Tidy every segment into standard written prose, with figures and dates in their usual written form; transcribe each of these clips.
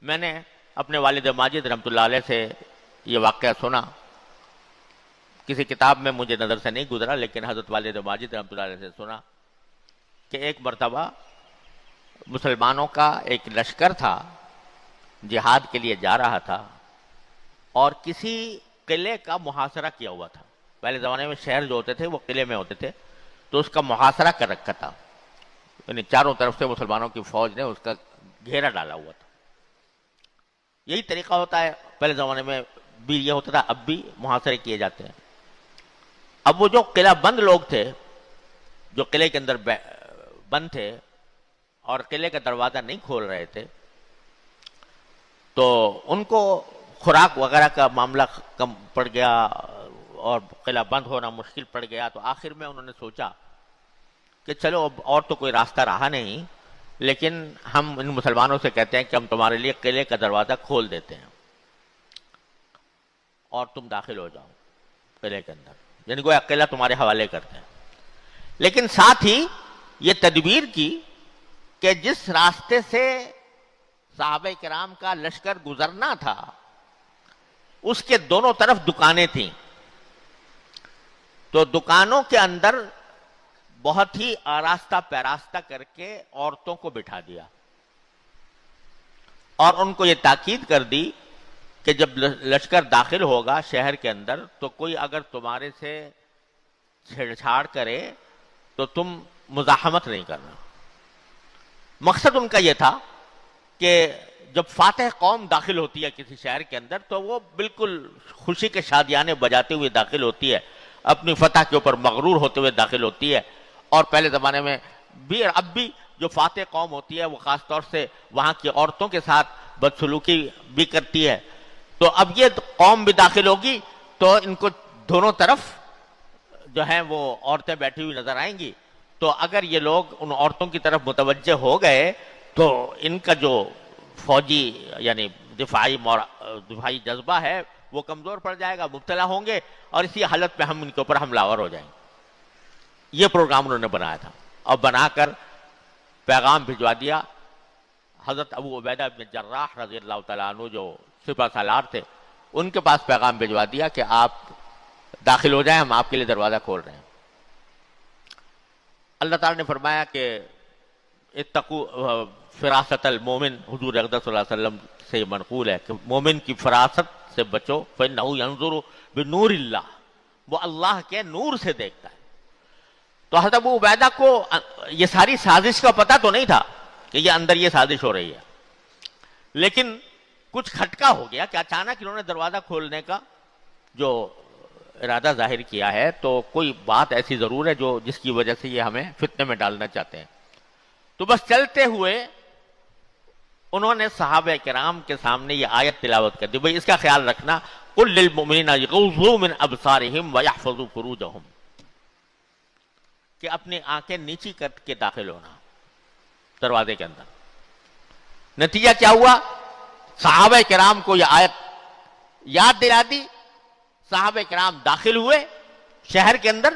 میں نے اپنے والد ماجد رحمۃ اللہ علیہ سے یہ واقعہ سنا، کسی کتاب میں مجھے نظر سے نہیں گزرا، لیکن حضرت والد ماجد رحمۃ اللہ علیہ سے سنا کہ ایک مرتبہ مسلمانوں کا ایک لشکر تھا، جہاد کے لیے جا رہا تھا، اور کسی قلعے کا محاصرہ کیا ہوا تھا۔ پہلے زمانے میں شہر جو ہوتے تھے وہ قلعے میں ہوتے تھے، تو اس کا محاصرہ کر رکھا تھا، یعنی چاروں طرف سے مسلمانوں کی فوج نے اس کا گھیرا ڈالا ہوا تھا۔ یہی طریقہ ہوتا ہے، پہلے زمانے میں بھی یہ ہوتا تھا، اب بھی محاصرے کیے جاتے ہیں۔ اب وہ جو قلعہ بند لوگ تھے، جو قلعے کے اندر بند تھے اور قلعے کا دروازہ نہیں کھول رہے تھے، تو ان کو خوراک وغیرہ کا معاملہ کم پڑ گیا اور قلعہ بند ہونا مشکل پڑ گیا، تو آخر میں انہوں نے سوچا کہ چلو اب اور تو کوئی راستہ رہا نہیں، لیکن ہم ان مسلمانوں سے کہتے ہیں کہ ہم تمہارے لیے قلعے کا دروازہ کھول دیتے ہیں اور تم داخل ہو جاؤ قلعے کے اندر، یعنی گویا قلعہ تمہارے حوالے کرتے ہیں۔ لیکن ساتھ ہی یہ تدبیر کی کہ جس راستے سے صحابہ کرام کا لشکر گزرنا تھا اس کے دونوں طرف دکانیں تھیں، تو دکانوں کے اندر بہت ہی آراستہ پیراستہ کر کے عورتوں کو بٹھا دیا اور ان کو یہ تاکید کر دی کہ جب لشکر داخل ہوگا شہر کے اندر تو کوئی اگر تمہارے سے چھیڑ چھاڑ کرے تو تم مزاحمت نہیں کرنا۔ مقصد ان کا یہ تھا کہ جب فاتح قوم داخل ہوتی ہے کسی شہر کے اندر تو وہ بالکل خوشی کے شادیانے بجاتے ہوئے داخل ہوتی ہے، اپنی فتح کے اوپر مغرور ہوتے ہوئے داخل ہوتی ہے۔ اور پہلے زمانے میں بھی اب بھی جو فاتح قوم ہوتی ہے وہ خاص طور سے وہاں کی عورتوں کے ساتھ بدسلوکی بھی کرتی ہے، تو اب یہ قوم بھی داخل ہوگی تو ان کو دونوں طرف جو ہیں وہ عورتیں بیٹھی ہوئی نظر آئیں گی، تو اگر یہ لوگ ان عورتوں کی طرف متوجہ ہو گئے تو ان کا جو فوجی یعنی دفاعی جذبہ ہے وہ کمزور پڑ جائے گا، مبتلا ہوں گے، اور اسی حالت میں ہم ان کے اوپر حملہ آور ہو جائیں گے۔ یہ پروگرام انہوں نے بنایا تھا، اور بنا کر پیغام بھجوا دیا۔ حضرت ابو عبیدہ بن جراح رضی اللہ تعالیٰ عنہ جو سپہ سالار تھے ان کے پاس پیغام بھجوا دیا کہ آپ داخل ہو جائیں، ہم آپ کے لیے دروازہ کھول رہے ہیں۔ اللہ تعالیٰ نے فرمایا کہ اتقوا فراست المومن، حضور اقدس صلی اللہ علیہ وسلم سے یہ منقول ہے کہ مومن کی فراست سے بچو، فإنہ ینظر بنور اللہ، وہ اللہ کے نور سے دیکھتا ہے۔ تو حضرت ابو عبیدہ کو یہ ساری سازش کا پتہ تو نہیں تھا کہ یہ اندر یہ سازش ہو رہی ہے، لیکن کچھ کھٹکا ہو گیا کہ اچانک انہوں نے دروازہ کھولنے کا جو ارادہ ظاہر کیا ہے، تو کوئی بات ایسی ضرور ہے جو جس کی وجہ سے یہ ہمیں فتنے میں ڈالنا چاہتے ہیں۔ تو بس چلتے ہوئے انہوں نے صحابہ کرام کے سامنے یہ آیت تلاوت کر دی، بھئی اس کا خیال رکھنا، قل للمؤمنین یغضوا من ابصارہم ویحفظوا فروجہم، کہ اپنی آنکھیں نیچی کر کے داخل ہونا دروازے کے اندر۔ نتیجہ کیا ہوا؟ صحابہ کرام کو یہ آیت یاد دلا دی، صحابہ کرام داخل ہوئے شہر کے اندر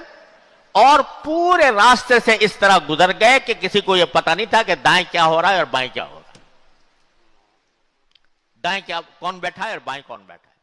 اور پورے راستے سے اس طرح گزر گئے کہ کسی کو یہ پتہ نہیں تھا کہ دائیں کیا ہو رہا ہے اور بائیں کیا ہو رہا ہے، دائیں کیا کون بیٹھا ہے اور بائیں کون بیٹھا ہے۔